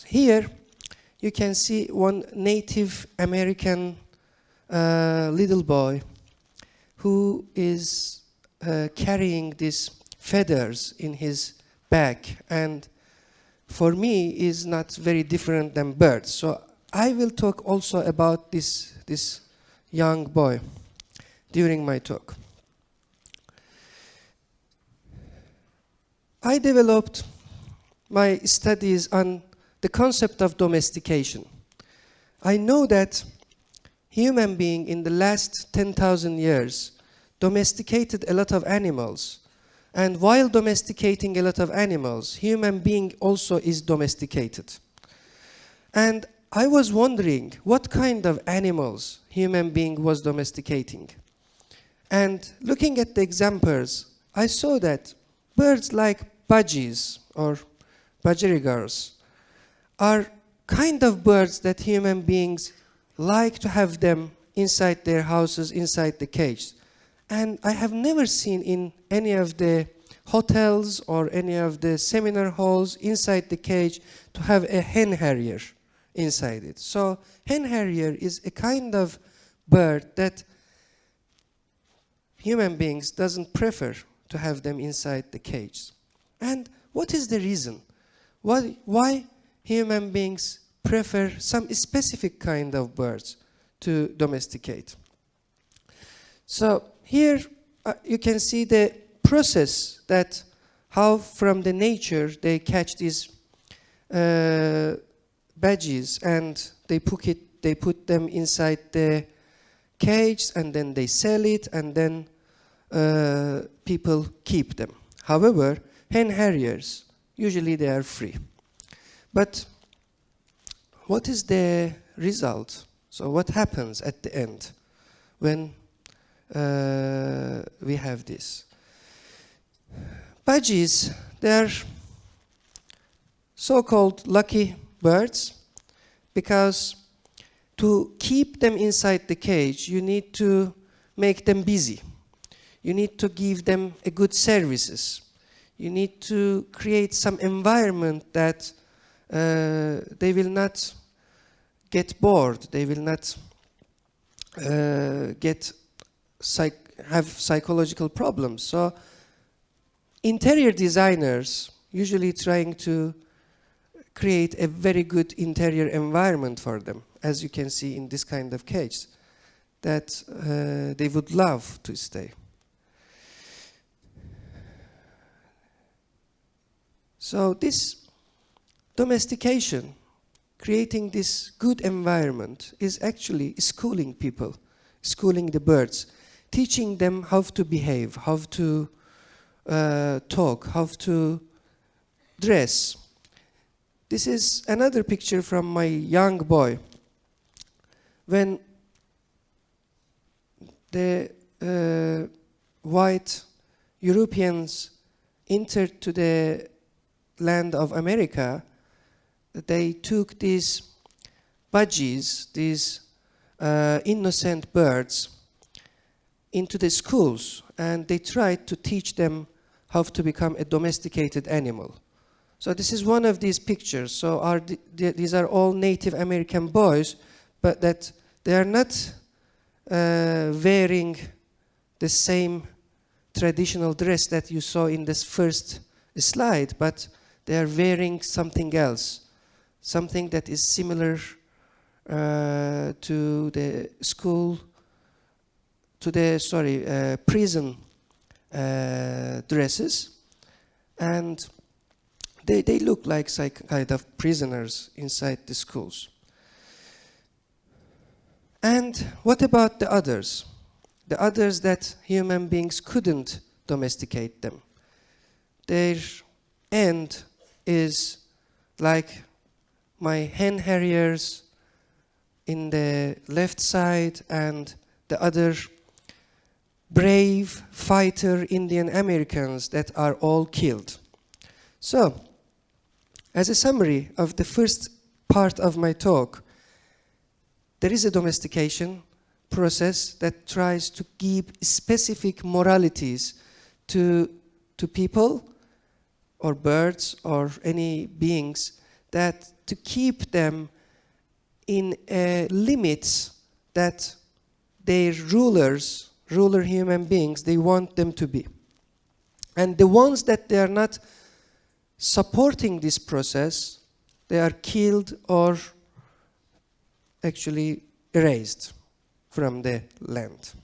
Here you can see one Native American little boy who is carrying these feathers in his back, and for me is not very different than birds. So I will talk also about this young boy during my talk. I developed my studies on the concept of domestication. I know that human being in the last 10,000 years domesticated a lot of animals. And while domesticating a lot of animals, human being also is domesticated. And I was wondering what kind of animals human being was domesticating. And looking at the examples, I saw that birds like budgies or budgerigars are kind of birds that human beings like to have them inside their houses, inside the cage. And I have never seen in any of the hotels or any of the seminar halls inside the cage to have a hen harrier inside it. So hen harrier is a kind of bird that human beings doesn't prefer to have them inside the cage. And what is the reason? Why human beings prefer some specific kind of birds to domesticate? So here you can see the process that how from the nature they catch these budgies, and they put them inside the cage, and then they sell it, and then people keep them. However, hen harriers, usually they are free. But what is the result? So what happens at the end when we have this? Budgies, they are so-called lucky birds because to keep them inside the cage, you need to make them busy. You need to give them a good services. You need to create some environment that they will not get bored. They will not have psychological problems. So interior designers usually trying to create a very good interior environment for them, as you can see in this kind of cage, that they would love to stay. So this domestication, creating this good environment, is actually schooling people, schooling the birds, teaching them how to behave, how to talk, how to dress. This is another picture from my young boy. When the white Europeans entered to the land of America, they took these budgies, these innocent birds, into the schools, and they tried to teach them how to become a domesticated animal. So this is one of these pictures. So these are all Native American boys, but that they are not wearing the same traditional dress that you saw in this first slide, but they are wearing something else, something that is similar to the school, to the, prison dresses. And they look like kind of prisoners inside the schools. And what about the others? The others that human beings couldn't domesticate them. Their end is like my hen harriers in the left side and the other brave fighter Indian Americans that are all killed. So, as a summary of the first part of my talk, there is a domestication process that tries to give specific moralities to people or birds or any beings that to keep them in limits that their ruler human beings, they want them to be. And the ones that they are not supporting this process, they are killed or actually erased from the land.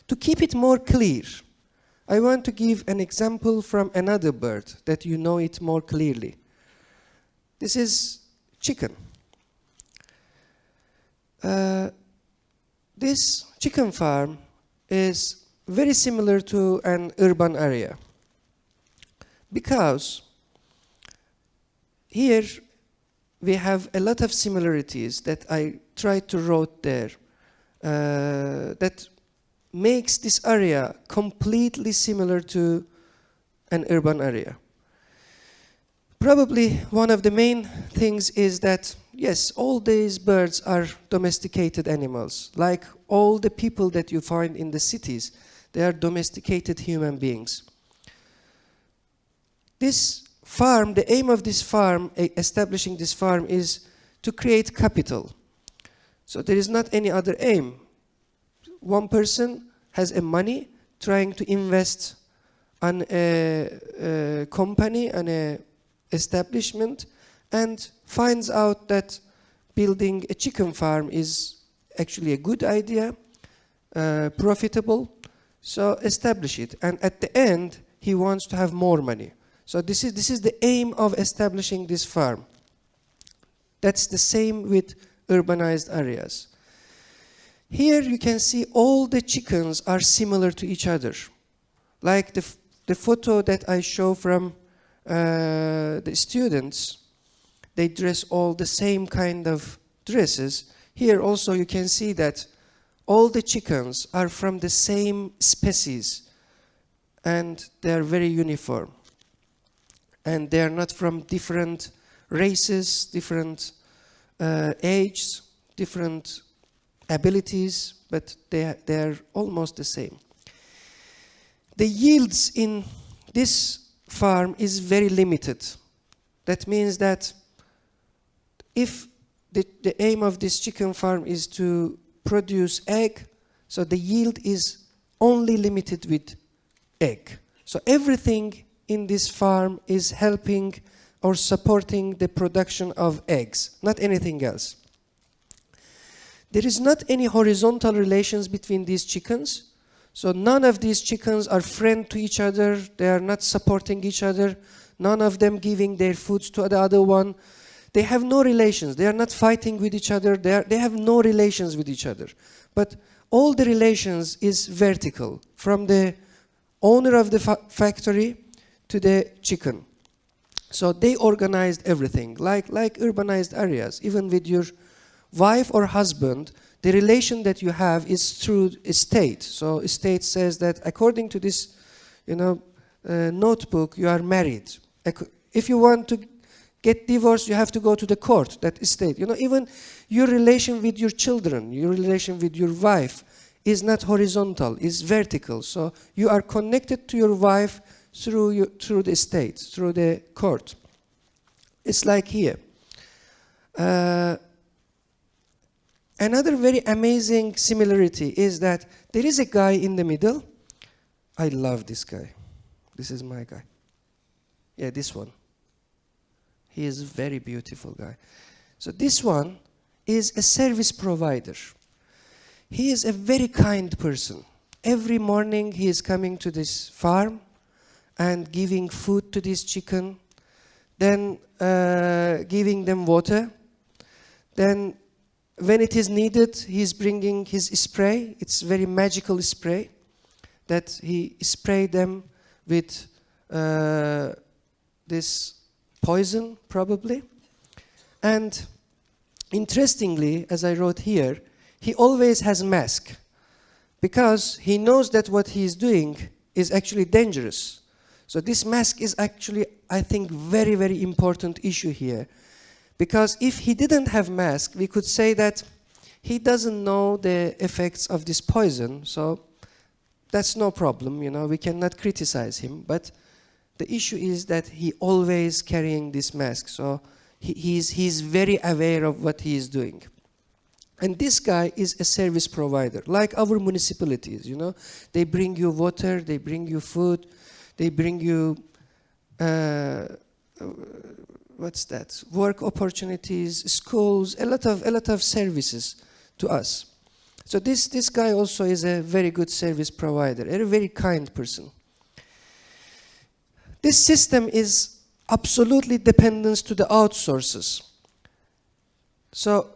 To keep it more clear, I want to give an example from another bird that you know it more clearly. This is chicken. This chicken farm is very similar to an urban area because here we have a lot of similarities that I tried to write there that makes this area completely similar to an urban area. Probably one of the main things is that, yes, all these birds are domesticated animals. Like all the people that you find in the cities, they are domesticated human beings. This farm, the aim of this farm, establishing this farm, is to create capital. So there is not any other aim. One person has a money trying to invest on a company, on a establishment, and finds out that building a chicken farm is actually a good idea, profitable, so establish it. And at the end, he wants to have more money. So this is the aim of establishing this farm. That's the same with urbanized areas. Here you can see all the chickens are similar to each other. Like the photo that I show from the students, they dress all the same kind of dresses. Here also you can see that all the chickens are from the same species and they are very uniform. And they are not from different races, different ages, different abilities, but they are almost the same. The yields in this farm is very limited. That means that if the aim of this chicken farm is to produce egg, so the yield is only limited with egg. So everything in this farm is helping or supporting the production of eggs, not anything else. There is not any horizontal relations between these chickens. So none of these chickens are friends to each other. They are not supporting each other. None of them giving their food to the other one. They have no relations. They are not fighting with each other. They have no relations with each other. But all the relations is vertical, from the owner of the factory to the chicken. So they organized everything, like urbanized areas. Even with your wife or husband, the relation that you have is through estate. So estate says that according to this, notebook, you are married. If you want to get divorced, you have to go to the court, that estate. Even your relation with your children, your relation with your wife is not horizontal, is vertical. So you are connected to your wife through the estate, through the court. It's like here. Another very amazing similarity is that there is a guy in the middle. I love this guy. This is my guy. Yeah, this one. He is a very beautiful guy. So this one is a service provider. He is a very kind person. Every morning he is coming to this farm and giving food to this chicken, then giving them water. Then when it is needed, he's bringing his spray. It's very magical spray that he sprayed them with this poison, probably. And interestingly, as I wrote here, he always has a mask because he knows that what he is doing is actually dangerous. So this mask is actually, I think, very, very important issue here. Because if he didn't have mask, we could say that he doesn't know the effects of this poison, so that's no problem, we cannot criticize him. But the issue is that he always carrying this mask, so He's very aware of what he is doing. And this guy is a service provider, like our municipalities, you know. They bring you water, they bring you food, they bring you, work opportunities, schools, a lot of services to us. So this guy also is a very good service provider, a very kind person. This system is absolutely dependent to the outsources. So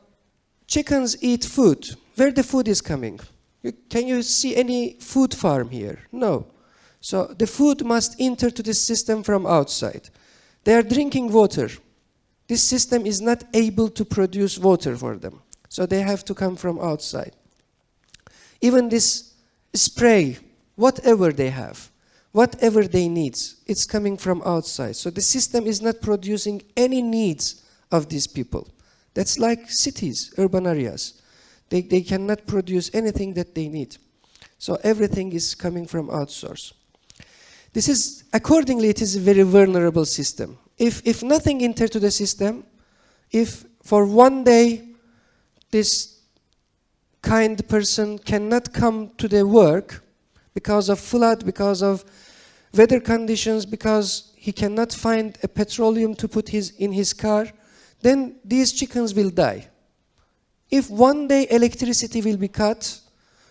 chickens eat food. Where the food is coming? Can you see any food farm here? No. So the food must enter to this system from outside. They are drinking water. This system is not able to produce water for them. So they have to come from outside. Even this spray, whatever they have, whatever they need, it's coming from outside. So the system is not producing any needs of these people. That's like cities, urban areas. They cannot produce anything that they need. So everything is coming from outsource. This is, accordingly, it is a very vulnerable system. If nothing enters to the system, if for one day this kind person cannot come to their work because of flood, because of weather conditions, because he cannot find a petroleum to put in his car, then these chickens will die. If one day electricity will be cut,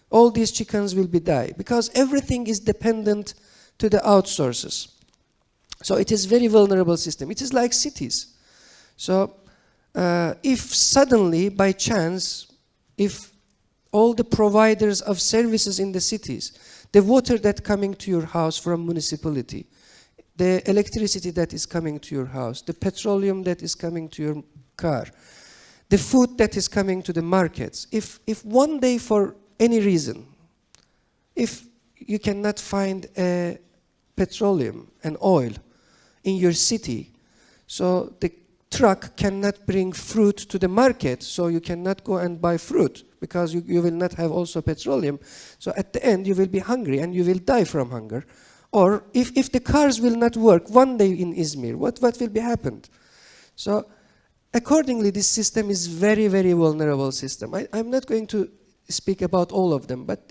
all these chickens will be die, because everything is dependent to the outsources. So it is very vulnerable system. It is like cities. So if suddenly, by chance, if all the providers of services in the cities, the water that coming to your house from municipality, the electricity that is coming to your house, the petroleum that is coming to your car, the food that is coming to the markets, if one day for any reason, if you cannot find a petroleum and oil in your city, so the truck cannot bring fruit to the market, so you cannot go and buy fruit, because you will not have also petroleum. So at the end you will be hungry and you will die from hunger. Or if the cars will not work one day in Izmir, what will be happened? So accordingly, this system is very, very vulnerable system. I'm not going to speak about all of them, but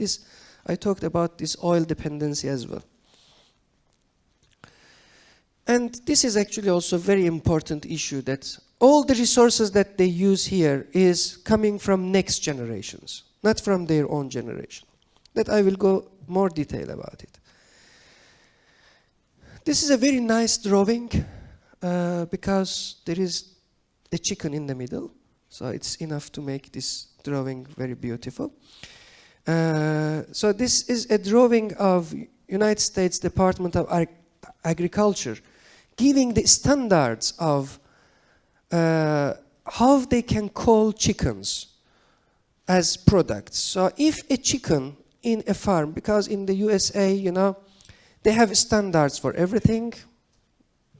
I talked about this oil dependency as well. And this is actually also a very important issue, that all the resources that they use here is coming from next generations, not from their own generation. That I will go more detail about it. This is a very nice drawing because there is a chicken in the middle. So it's enough to make this drawing very beautiful. So this is a drawing of United States Department of Agriculture, giving the standards of how they can call chickens as products. So if a chicken in a farm, because in the USA, you know, they have standards for everything.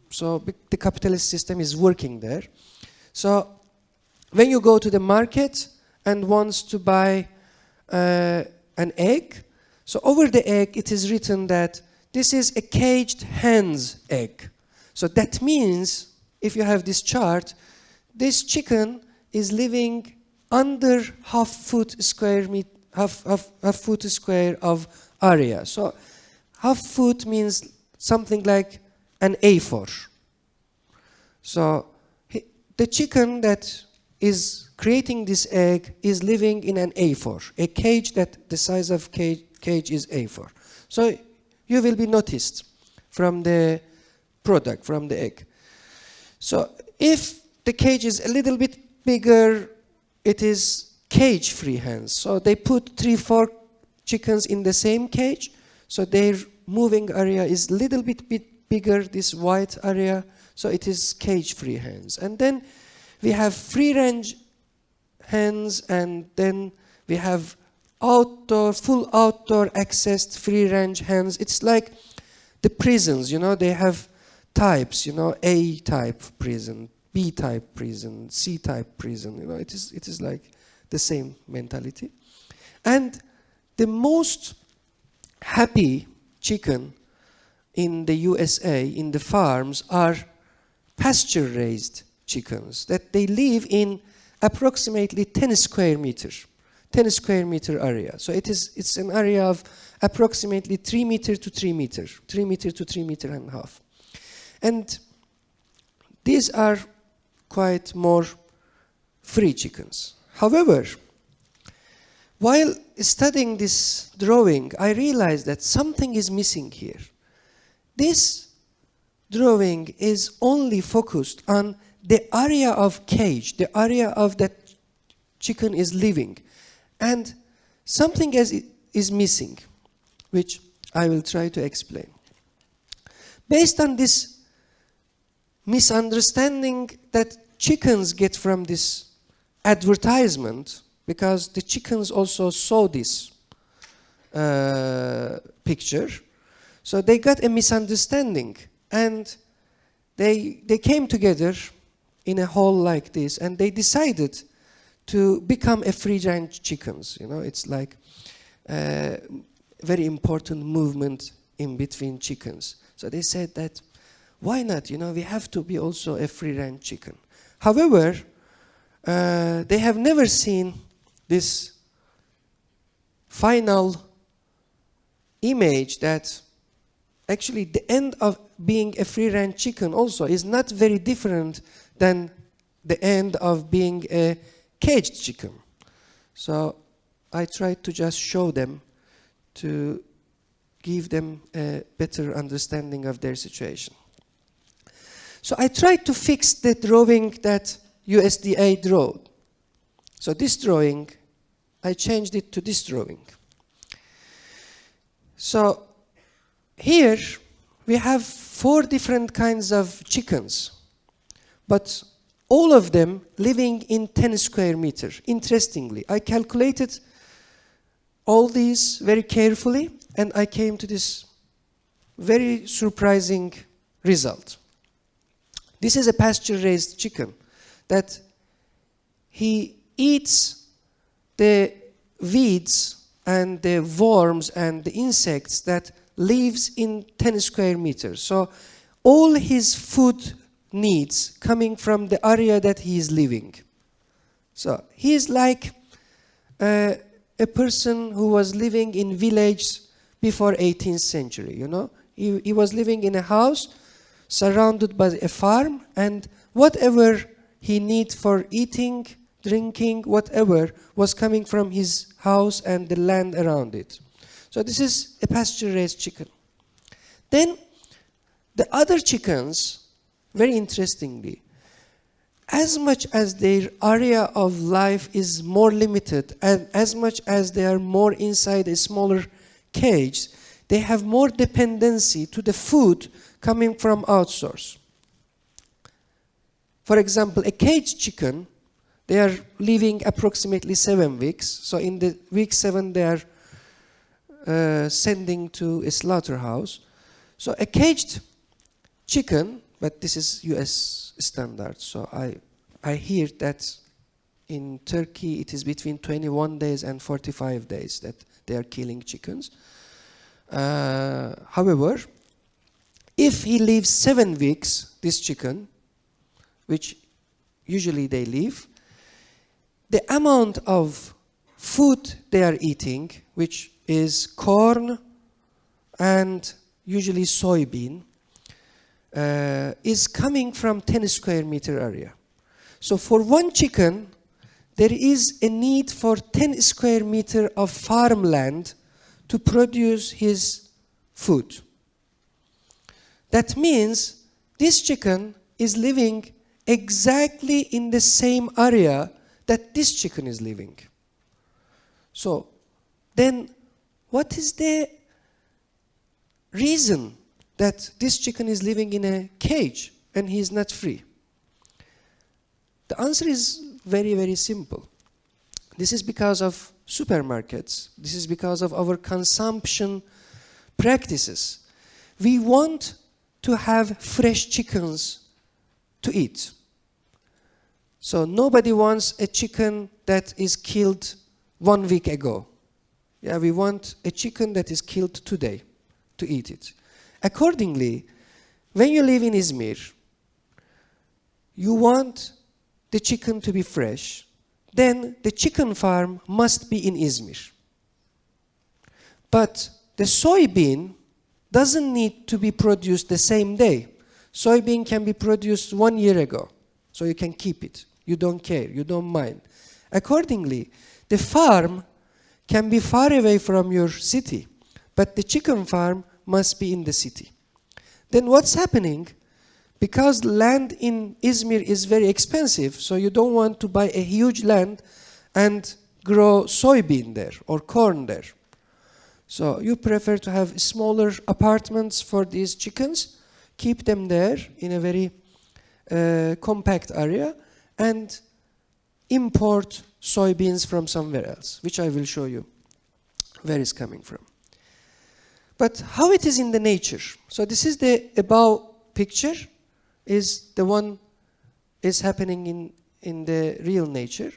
So the capitalist system is working there. So when you go to the market and wants to buy an egg, so over the egg it is written that this is a caged hen's egg. So that means, if you have this chart, this chicken is living under half foot square of area. So half foot means something like an A4. So the chicken that is creating this egg is living in an A4, a cage that the size of cage is A4. So you will be noticed from the product, from the egg. So if the cage is a little bit bigger, it is cage-free hens. So they put 3-4 chickens in the same cage, so their moving area is a little bit bigger, this white area, so it is cage-free hens. And then we have free-range hens, and then we have full outdoor accessed free-range hens. It's like the prisons, you know, they have types, you know, A-type prison, B-type prison, C-type prison, you know, it is like the same mentality. And the most happy chicken in the USA, in the farms, are pasture-raised chickens, that they live in approximately 10 square meter area. So it's an area of approximately 3 meter to 3 meter, 3 meter to 3 meter and a half. And these are quite more free chickens. However, while studying this drawing, I realized that something is missing here. This drawing is only focused on the area of cage, the area of that chicken is living. And something else is missing, which I will try to explain. Based on this misunderstanding that chickens get from this advertisement, because the chickens also saw this picture, so they got a misunderstanding, and they came together in a hall like this, and they decided to become a free-range chickens. You know, it's like a very important movement in between chickens. So they said that, why not? You know, we have to be also a free-range chicken. However, they have never seen this final image that actually the end of being a free-range chicken also is not very different than the end of being a caged chicken. So I tried to just show them to give them a better understanding of their situation. So I tried to fix the drawing that USDA drew. So this drawing, I changed it to this drawing. So here we have 4 different kinds of chickens, but all of them living in 10 square meter. Interestingly, I calculated all these very carefully, and I came to this very surprising result. This is a pasture-raised chicken that he eats the weeds and the worms and the insects that lives in 10 square meters. So all his food needs coming from the area that he is living. So he is like a person who was living in village before 18th century, you know. He was living in a house surrounded by a farm, and whatever he needs for eating, drinking, whatever was coming from his house and the land around it. So this is a pasture-raised chicken. Then the other chickens, very interestingly, as much as their area of life is more limited and as much as they are more inside a smaller cage, they have more dependency to the food coming from outsource. For example, a caged chicken, they are living approximately 7 weeks. So in the week 7, they are sending to a slaughterhouse. So a caged chicken, but this is US standard. So I hear that in Turkey it is between 21 days and 45 days that they are killing chickens. However, if he lives 7 weeks, this chicken, which usually they live, the amount of food they are eating, which is corn and usually soybean, is coming from 10 square meter area. So for one chicken, there is a need for 10 square meter of farmland to produce his food. That means this chicken is living exactly in the same area that this chicken is living. So then what is the reason that this chicken is living in a cage and he is not free? The answer is very, very simple. This is because of supermarkets. This is because of our consumption practices. We want to have fresh chickens to eat. So nobody wants a chicken that is killed 1 week ago. Yeah, we want a chicken that is killed today to eat it. Accordingly, when you live in Izmir, you want the chicken to be fresh, then the chicken farm must be in Izmir. But the soybean doesn't need to be produced the same day. Soybean can be produced 1 year ago, so you can keep it. You don't care, you don't mind. Accordingly, the farm can be far away from your city, but the chicken farm must be in the city. Then what's happening? Because land in Izmir is very expensive, so you don't want to buy a huge land and grow soybean there or corn there. So you prefer to have smaller apartments for these chickens, keep them there in a very compact area, and import soybeans from somewhere else, which I will show you where it's coming from. But how it is in the nature? So this is the above picture, is the one is happening in the real nature.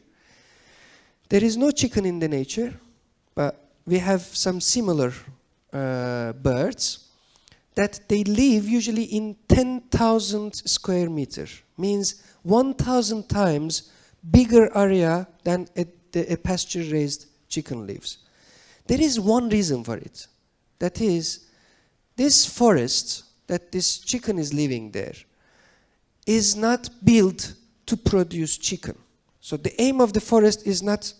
There is no chicken in the nature, but we have some similar birds that they live usually in 10,000 square meter, means 1,000 times bigger area than a pasture-raised chicken lives. There is one reason for it. That is, this forest that this chicken is living there is not built to produce chicken. So the aim of the forest is not,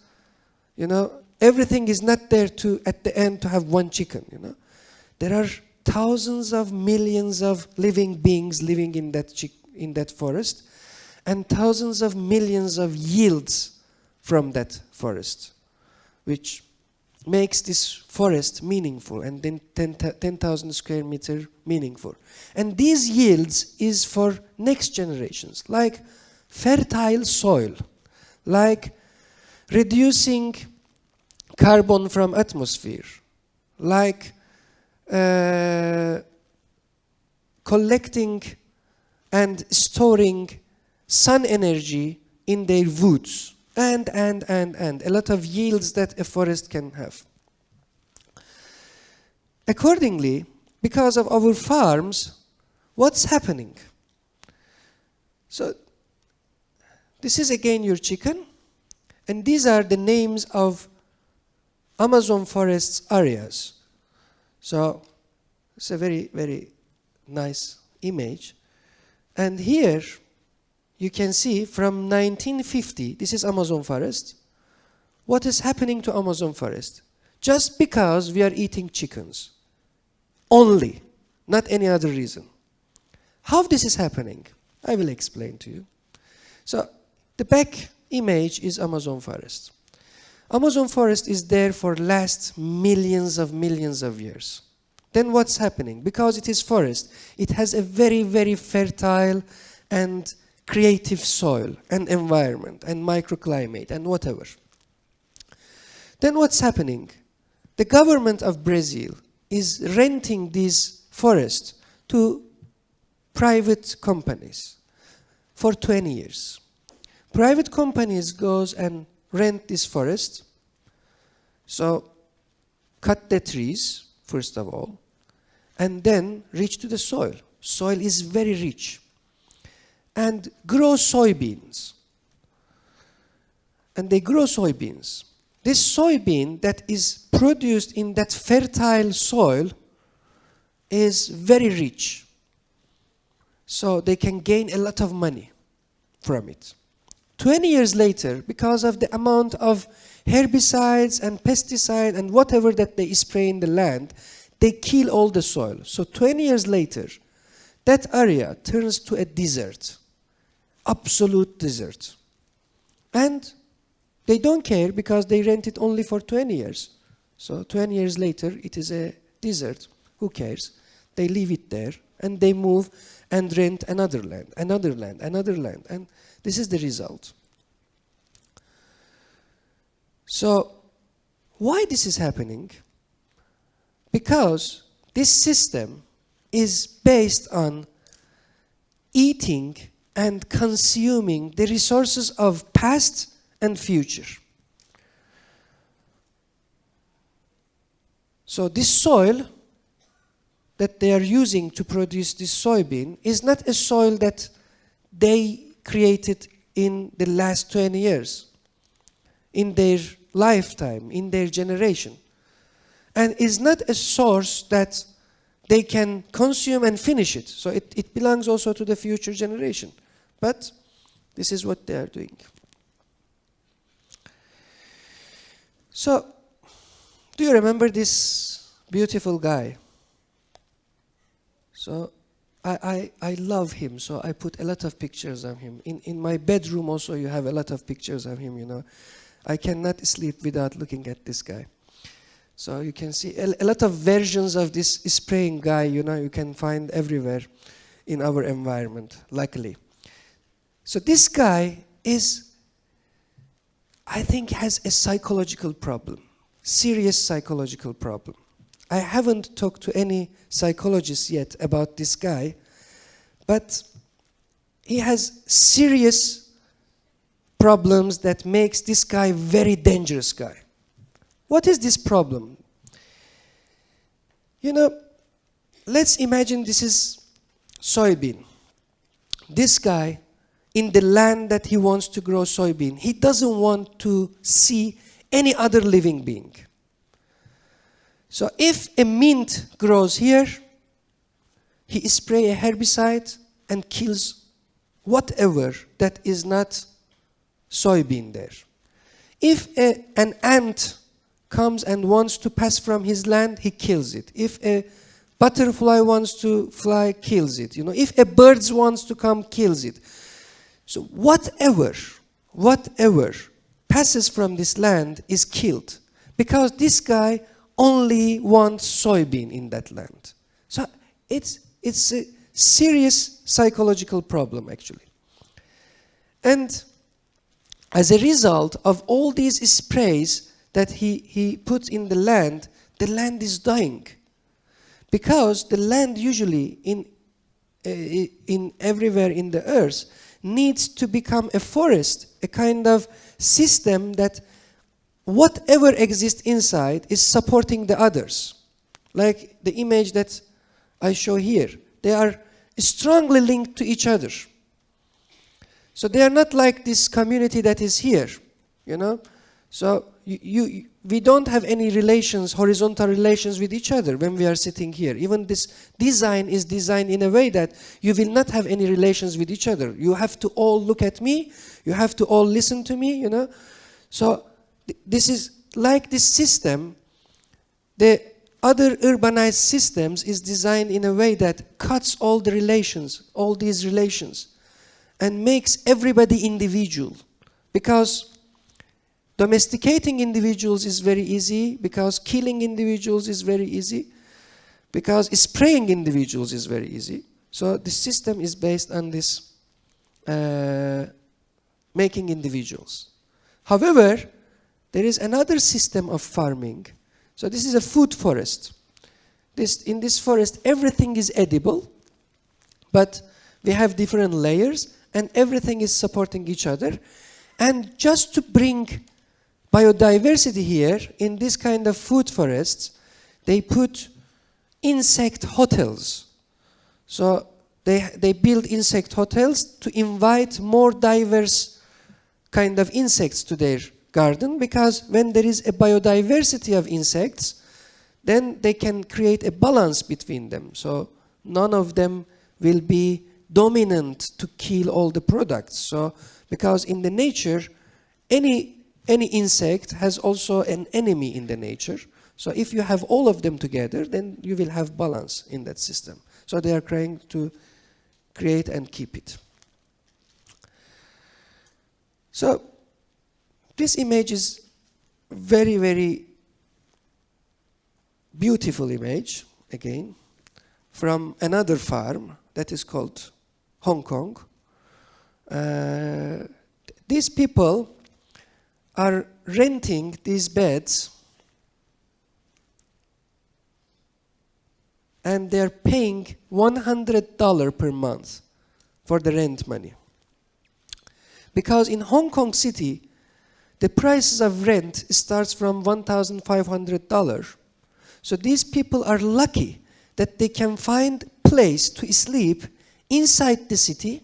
everything is not there to, at the end, to have one chicken, There are thousands of millions of living beings living in that forest, and thousands of millions of yields from that forest, which makes this forest meaningful, and then 10,000 square meter meaningful. And these yields is for next generations, like fertile soil, like reducing carbon from atmosphere, like collecting and storing sun energy in their woods, and a lot of yields that a forest can have. Accordingly, because of our farms, what's happening? So this is again your chicken, and these are the names of Amazon forests areas. So it's a very, very nice image. And here you can see from 1950, this is Amazon forest. What is happening to Amazon forest? Just because we are eating chickens. Only, not any other reason. How this is happening? I will explain to you. So the back image is Amazon forest. Amazon forest is there for last millions of years. Then what's happening? Because it is forest, it has a very, very fertile and creative soil and environment and microclimate and whatever. Then what's happening? The government of Brazil is renting these forests to private companies for 20 years. Private companies goes and rent this forest, so cut the trees, first of all, and then reach to the soil. Soil is very rich. And grow soybeans. And they grow soybeans. This soybean that is produced in that fertile soil is very rich. So they can gain a lot of money from it. 20 years later, because of the amount of herbicides and pesticides and whatever that they spray in the land, they kill all the soil. So 20 years later, that area turns to a desert. Absolute desert. And they don't care because they rent it only for 20 years. So 20 years later, it is a desert. Who cares? They leave it there and they move and rent another land, another land, another land. And this is the result. So why this is happening? Because this system is based on eating and consuming the resources of past and future. So this soil that they are using to produce this soybean is not a soil that they created in the last 20 years, in their lifetime, in their generation, and is not a source that they can consume and finish it. So it belongs also to the future generation. But this is what they are doing. So, do you remember this beautiful guy? So, I love him, so I put a lot of pictures of him. In my bedroom also you have a lot of pictures of him, you know. I cannot sleep without looking at this guy. So you can see a lot of versions of this spraying guy, you know, you can find everywhere in our environment, luckily. So this guy is, I think, has a psychological problem, serious psychological problem. I haven't talked to any psychologists yet about this guy, but he has serious problems that makes this guy very dangerous guy. What is this problem? You know, let's imagine this is soybean. This guy, in the land that he wants to grow soybean, he doesn't want to see any other living being. So if a mint grows here, he sprays a herbicide and kills whatever that is not soybean there. If an ant comes and wants to pass from his land, he kills it. If a butterfly wants to fly, kills it. You know, if a bird wants to come, kills it. So whatever passes from this land is killed, because this guy only wants soybean in that land. So it's a serious psychological problem, actually. And as a result of all these sprays that he puts in the land is dying. Because the land usually in everywhere in the earth needs to become a forest, a kind of system that whatever exists inside is supporting the others. Like the image that I show here. They are strongly linked to each other. So they are not like this community that is here, you know. So we don't have any relations, horizontal relations with each other when we are sitting here. Even this design is designed in a way that you will not have any relations with each other. You have to all look at me. You have to all listen to me, you know. So this is like this system. The other urbanized systems is designed in a way that cuts all the relations, all these relations, and makes everybody individual. Because domesticating individuals is very easy, because killing individuals is very easy, because spraying individuals is very easy. So the system is based on this making individuals. However, there is another system of farming. So this is a food forest. In this forest, everything is edible, but we have different layers, and everything is supporting each other. And just to bring biodiversity here, in this kind of food forests, they put insect hotels. So they build insect hotels to invite more diverse kind of insects to their garden, because when there is a biodiversity of insects, then they can create a balance between them. So none of them will be dominant to kill all the products. So because in the nature, any insect has also an enemy in the nature. So if you have all of them together, then you will have balance in that system. So they are trying to create and keep it. So this image is very, very beautiful image, again, from another farm that is called Hong Kong. These people are renting these beds, and they're paying $100 per month for the rent money. Because in Hong Kong City, the prices of rent starts from $1,500. So these people are lucky that they can find a place to sleep inside the city,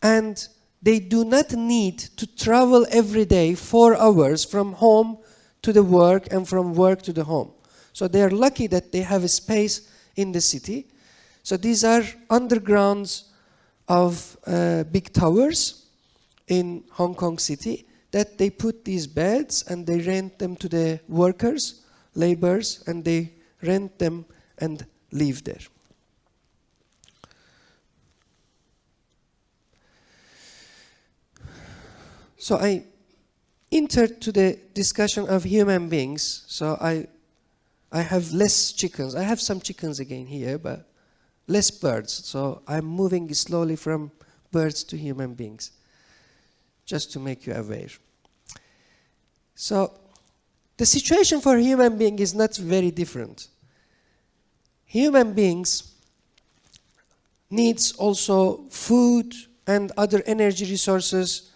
and they do not need to travel every day 4 hours from home to the work and from work to the home. So they are lucky that they have a space in the city. So these are undergrounds of big towers in Hong Kong City that they put these beds and they rent them to the workers, laborers, and they rent them and live there. So I entered to the discussion of human beings. So I have less chickens. I have some chickens again here, but less birds. So I'm moving slowly from birds to human beings, just to make you aware. So the situation for human being is not very different. Human beings needs also food and other energy resources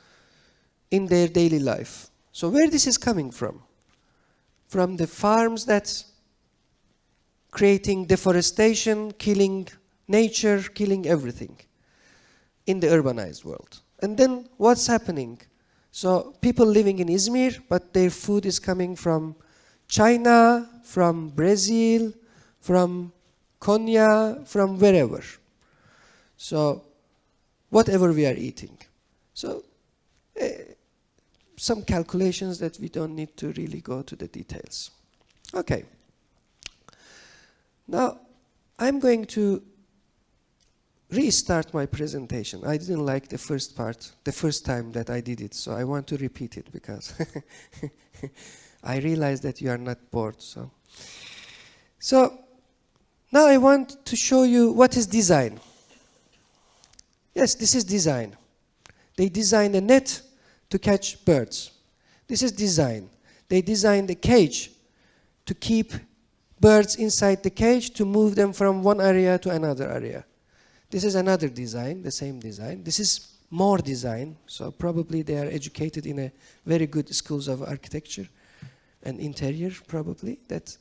in their daily life. So where this is coming from? From the farms that's creating deforestation, killing nature, killing everything in the urbanized world. And then what's happening? So people living in Izmir, but their food is coming from China, from Brazil, from Konya, from wherever. So whatever we are eating. So some calculations that we don't need to really go to the details. Okay. Now, I'm going to restart my presentation. I didn't like the first part, the first time that I did it, so I want to repeat it because I realize that you are not bored. So now I want to show you what is design. Yes, this is design. They designed a net to catch birds. This is design. They designed a cage to keep birds inside the cage, to move them from one area to another area. This is another design, the same design. This is more design, so probably they are educated in a very good schools of architecture and interior, probably, that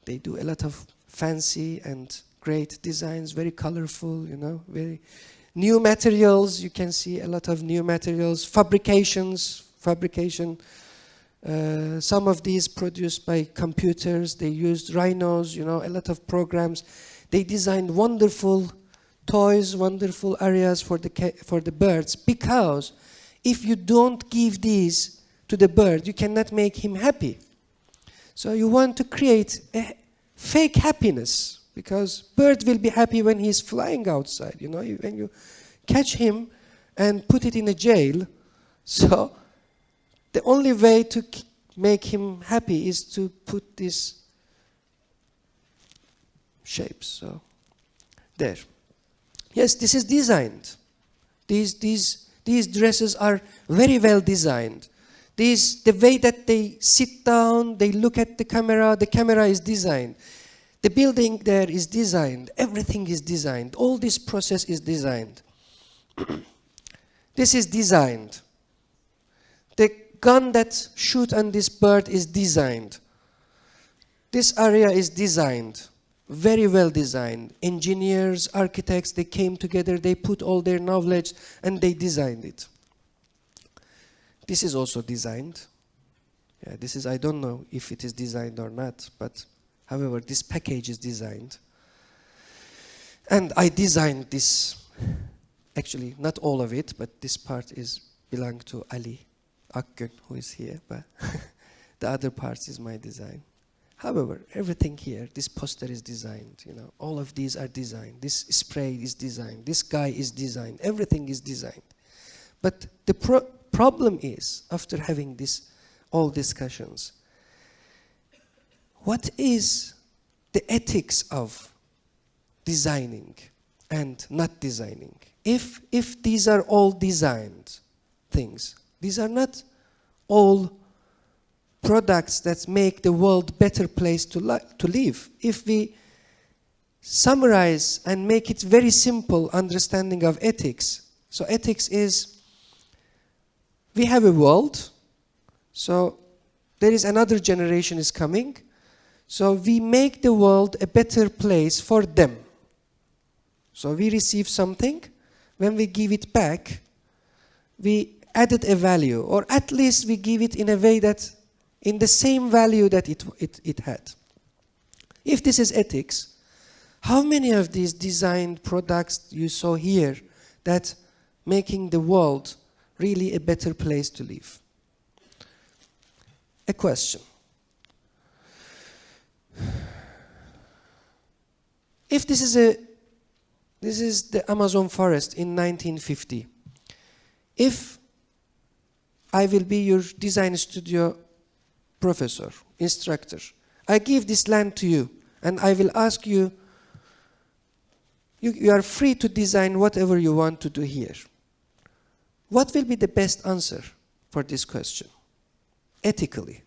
they do a lot of fancy and great designs, very colorful, you know, very new materials. You can see a lot of new materials, fabrication. Some of these produced by computers. They used rhinos, you know, a lot of programs. They designed wonderful toys, wonderful areas for the birds, because if you don't give these to the bird, you cannot make him happy. So you want to create a fake happiness, because bird will be happy when he's flying outside, you know, when you catch him and put it in a jail. So the only way to make him happy is to put these shapes. So there. Yes, this is designed. These dresses are very well designed. The way that they sit down, they look at the camera is designed. The building there is designed. Everything is designed. All this process is designed. This is designed. The gun that shoots on this bird is designed. This area is designed. Very well designed. Engineers, architects, they came together, they put all their knowledge and they designed it. This is also designed. Yeah, this is, I don't know if it is designed or not, but however, this package is designed. And I designed this, actually not all of it, but this part belongs to Ali Akgün, who is here, but the other parts is my design. However, everything here, this poster is designed, you know, all of these are designed. This spray is designed, this guy is designed, everything is designed. But the problem is, after having all discussions, what is the ethics of designing and not designing? If these are all designed things, these are not all products that make the world a better place to live. If we summarize and make it very simple understanding of ethics, so ethics is, we have a world, so there is another generation is coming, so we make the world a better place for them. So we receive something, when we give it back, we added a value, or at least we give it in a way that in the same value that it had. If this is ethics, how many of these designed products you saw here that making the world really a better place to live? A question. If this is the Amazon forest in 1950, if I will be your design studio professor, instructor, I give this land to you and I will ask you, you are free to design whatever you want to do here. What will be the best answer for this question, ethically?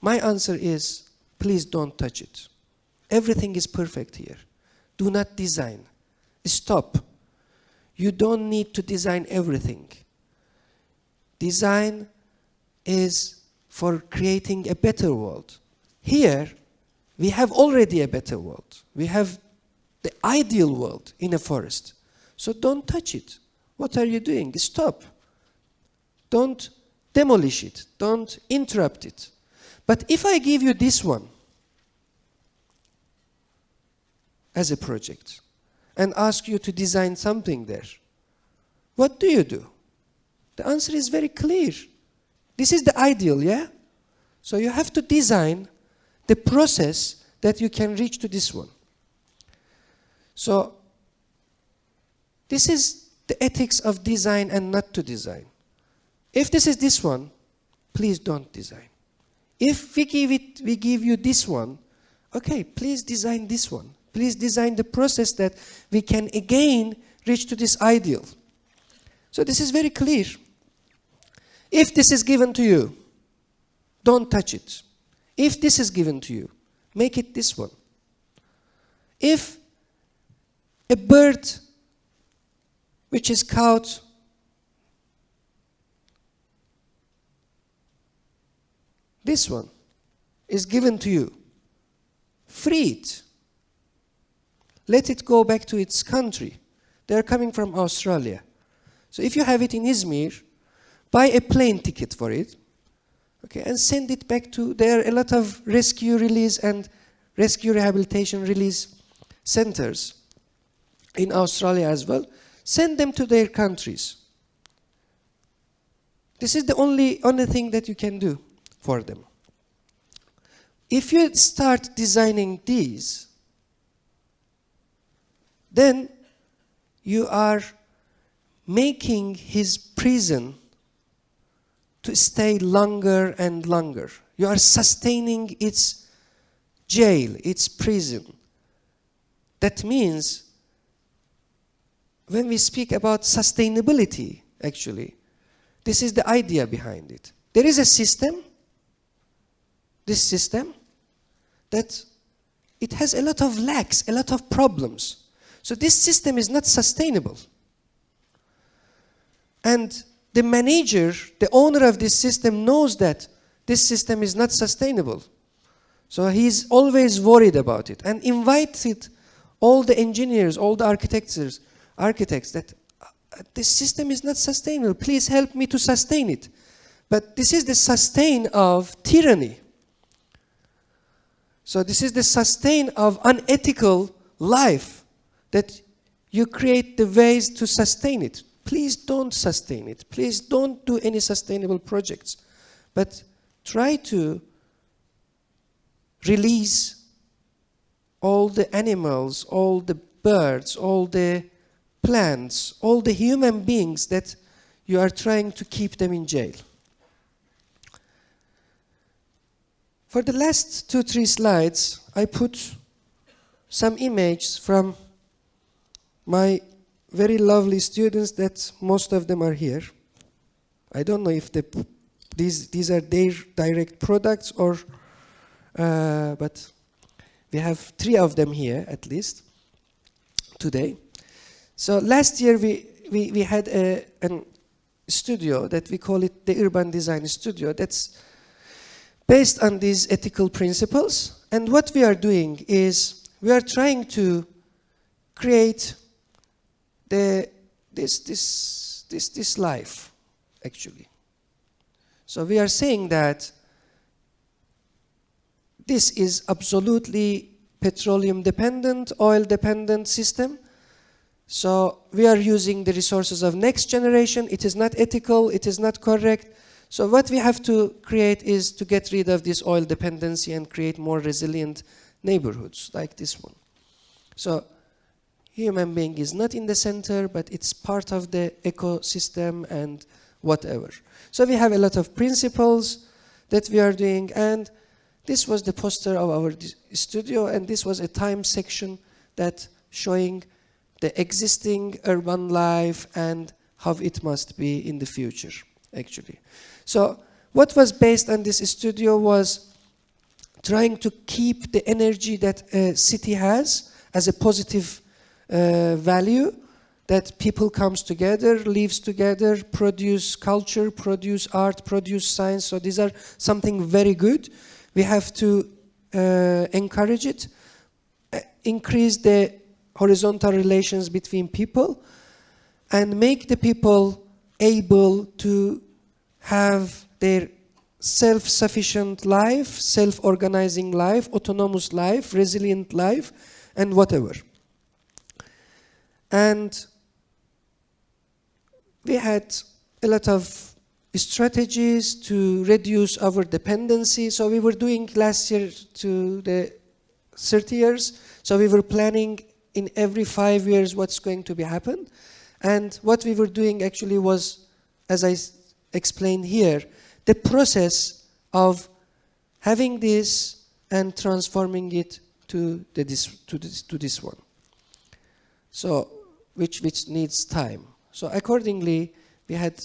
My answer is, please don't touch it. Everything is perfect here. Do not design. Stop. You don't need to design everything. Design is for creating a better world. Here, we have already a better world. We have the ideal world in a forest. So don't touch it. What are you doing? Stop. Don't demolish it. Don't interrupt it. But if I give you this one as a project and ask you to design something there, what do? The answer is very clear. This is the ideal, yeah? So you have to design the process that you can reach to this one. So this is the ethics of design and not to design. If this is this one, please don't design. If we give you this one, okay, please design this one. Please design the process that we can again reach to this ideal. So this is very clear. If this is given to you, don't touch it. If this is given to you, make it this one. If a bird which is caught this one is given to you, free it. Let it go back to its country. They are coming from Australia. So if you have it in Izmir, buy a plane ticket for it, okay, and send it back to, there are a lot of rescue release and rescue rehabilitation release centers in Australia as well. Send them to their countries. This is the only thing that you can do for them. If you start designing these, then you are making his prison to stay longer and longer. You are sustaining its jail, its prison. That means when we speak about sustainability, actually, this is the idea behind it. There is a system, this system, that it has a lot of lacks, a lot of problems. So this system is not sustainable. And the manager, the owner of this system knows that this system is not sustainable. So he's always worried about it and invited all the engineers, all the architects that this system is not sustainable. Please help me to sustain it. But this is the sustain of tyranny. So this is the sustain of unethical life, that you create the ways to sustain it. Please don't sustain it. Please don't do any sustainable projects. But try to release all the animals, all the birds, all the plants, all the human beings that you are trying to keep them in jail. For the last 2-3 slides, I put some images from my very lovely students that most of them are here. I don't know if these are their direct products or, but we have 3 of them here at least today. So last year we had a studio that we call it the Urban Design Studio that's based on these ethical principles. And what we are doing is we are trying to create this this life, actually. So we are saying that this is absolutely petroleum dependent, oil dependent system. So we are using the resources of next generation. It is not ethical, it is not correct. So what we have to create is to get rid of this oil dependency and create more resilient neighborhoods like this one. So human being is not in the center, but it's part of the ecosystem and whatever. So we have a lot of principles that we are doing, and this was the poster of our studio, and this was a time section that showing the existing urban life and how it must be in the future, actually. So what was based on this studio was trying to keep the energy that a city has as a positive value, that people comes together, lives together, produce culture, produce art, produce science. So these are something very good. We have to encourage it, increase the horizontal relations between people, and make the people able to have their self-sufficient life, self-organizing life, autonomous life, resilient life, and whatever. And we had a lot of strategies to reduce our dependency. So we were doing last year to the 30 years. So we were planning in every 5 years what's going to be happen. And what we were doing actually was, as I explained here, the process of having this and transforming it to this one. So which needs time. So accordingly, we had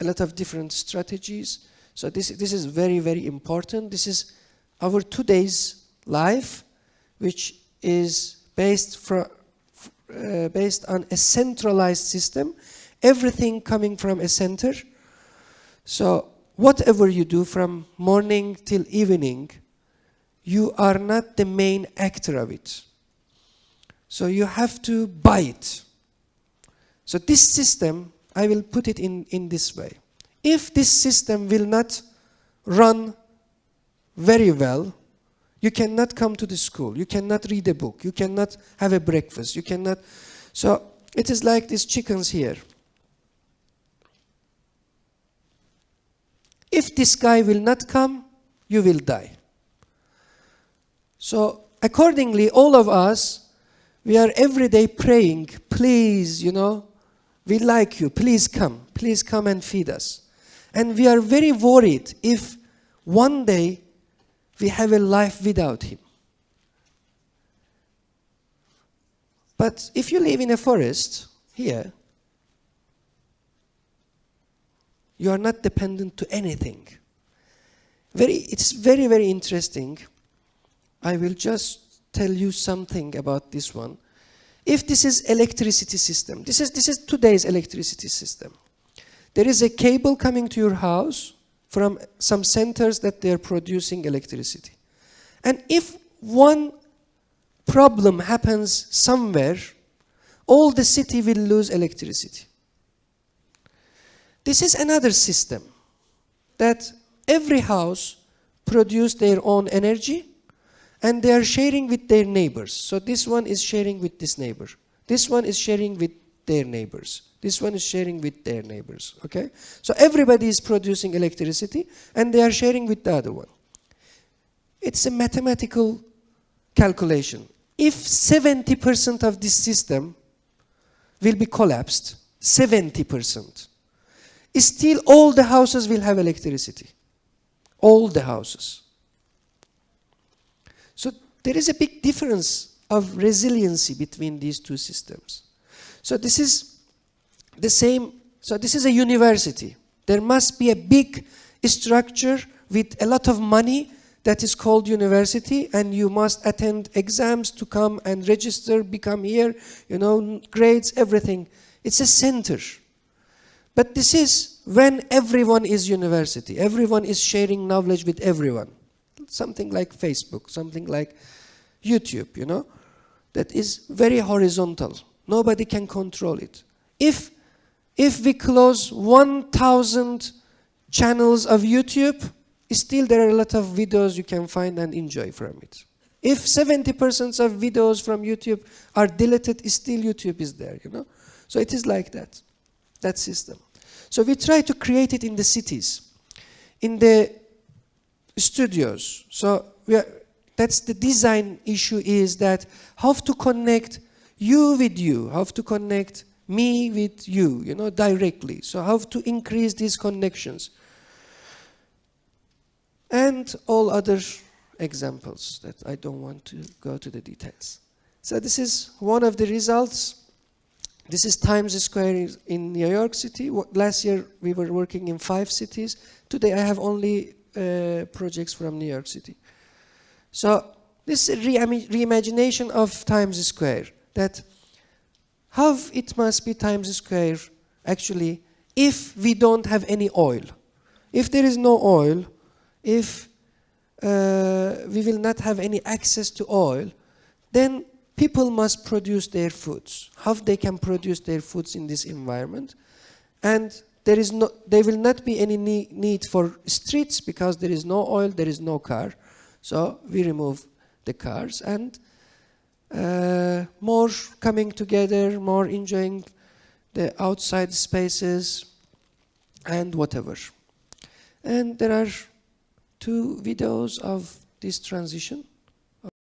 a lot of different strategies. So this is very, very important. This is our today's life, which is based on a centralized system, everything coming from a center. So whatever you do from morning till evening, you are not the main actor of it. So you have to buy it. So this system, I will put it in this way. If this system will not run very well, you cannot come to the school, you cannot read a book, you cannot have a breakfast, you cannot. So it is like these chickens here. If this guy will not come, you will die. So accordingly, all of us, we are every day praying, please, we like you, please come and feed us. And we are very worried if one day we have a life without him. But if you live in a forest here, you are not dependent to anything. It's very, very interesting. I will just tell you something about this one. If this is electricity system, this is today's electricity system. There is a cable coming to your house from some centers that they are producing electricity. And if one problem happens somewhere, all the city will lose electricity. This is another system that every house produce their own energy and they are sharing with their neighbors. So this one is sharing with this neighbor. This one is sharing with their neighbors. This one is sharing with their neighbors, okay? So everybody is producing electricity and they are sharing with the other one. It's a mathematical calculation. If 70% of this system will be collapsed, 70%, still all the houses will have electricity. All the houses. So there is a big difference of resiliency between these two systems. So this is the same, so this is a university. There must be a big structure with a lot of money that is called university, and you must attend exams to come and register, become here, grades, everything. It's a center. But this is when everyone is university. Everyone is sharing knowledge with everyone. Something like Facebook, something like YouTube, that is very horizontal. Nobody can control it. If If we close 1,000 channels of YouTube, still there are a lot of videos you can find and enjoy from it. If 70% of videos from YouTube are deleted, still YouTube is there, you know. So it is like that, that system. So we try to create it in the cities, in the studios. So that's the design issue, is that how to connect you with you, how to connect me with you, you know, directly. So how to increase these connections. And all other examples that I don't want to go to the details. So this is one of the results. This is Times Square in New York City. Last year we were working in 5 cities. Today I have only projects from New York City. So this is a reimagination of Times Square, that how it must be Times Square actually if we don't have any oil. If there is no oil, if we will not have any access to oil, then people must produce their foods. How they can produce their foods in this environment? And there will not be any need for streets, because there is no oil, there is no car. So we remove the cars, and more coming together, more enjoying the outside spaces and whatever. And there are 2 videos of this transition.